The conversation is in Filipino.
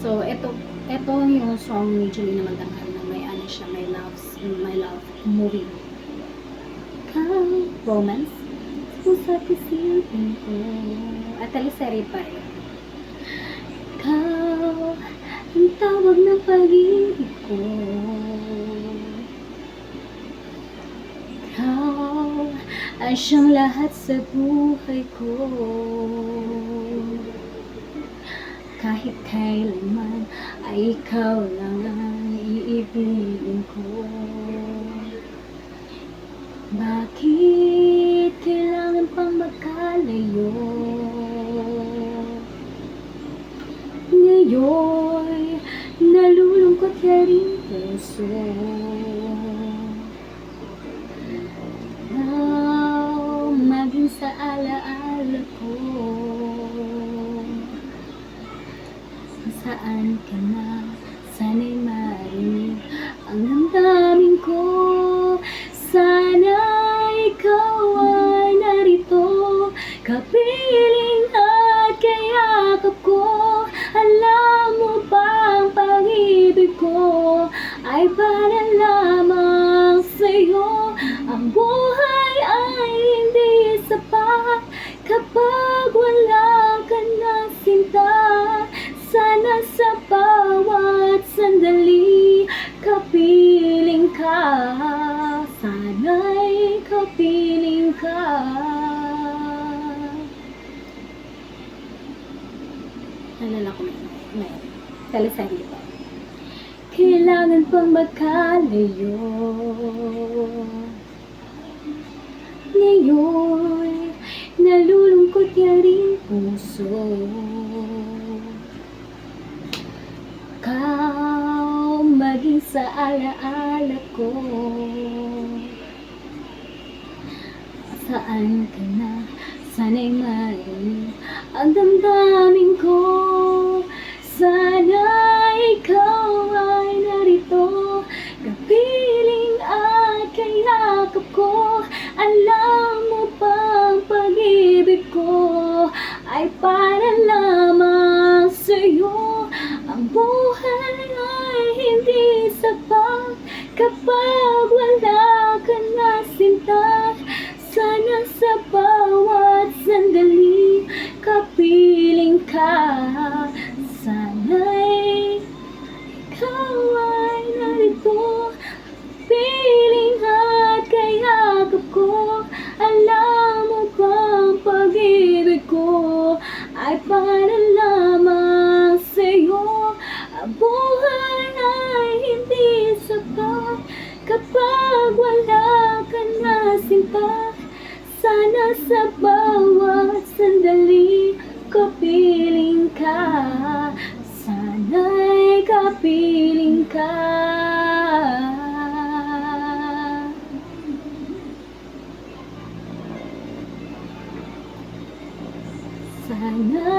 So, ito yung song ni Julina Magdangal na may ano siya, my love movie. Romance. Kung sa pisilin ko. At teleserye pa rin. Ikaw, ang tawag ng pag-ibig ko. Ikaw, ay siyang lahat sa buhay ko. Kahit kailanman ay ikaw lang ang iibigin ko. Bakit kailangan pang magkalayo? Ngayon, nalulungkot ka rin puso. Now, maging sa alaala ko. Saan ka na? Sana'y marinig ang damdamin ko. Sana ikaw ay narito, kapiling at kayakap ko. Alam mo bang pag-ibig ko ay para lamang sa'yo. Ang buhay ay hindi sapat kapag wala ka na sinta. Sana sa bawat sandali kapiling ka. Sana'y kapiling ka. Nalala ko may teleserye pa. Kailangan pang magkalayo. Ngayon, nalulungkot ka rin puso. Ikaw, maging sa alaala ko. Saan ka na? Sana'y marinig ang damdamin ko. Sana ikaw ay narito, kapiling at kayakap ko. Alam mo bang pag-ibig ko ay para lamang sa'yo. Ang buhay ay hindi sapat kapag wala ka na sinta. Sana sa bawat sandali kapiling ka. Sana'y ikaw ay narito, piling at kayakap ko. Alam mo bang pag-ibig ko ay para lamang sa'yo. Ang buhay ay hindi sapat kapag wala ka na sinta. Sana sa bawat sandali kapiling ka. Sana'y kapiling ka. Sana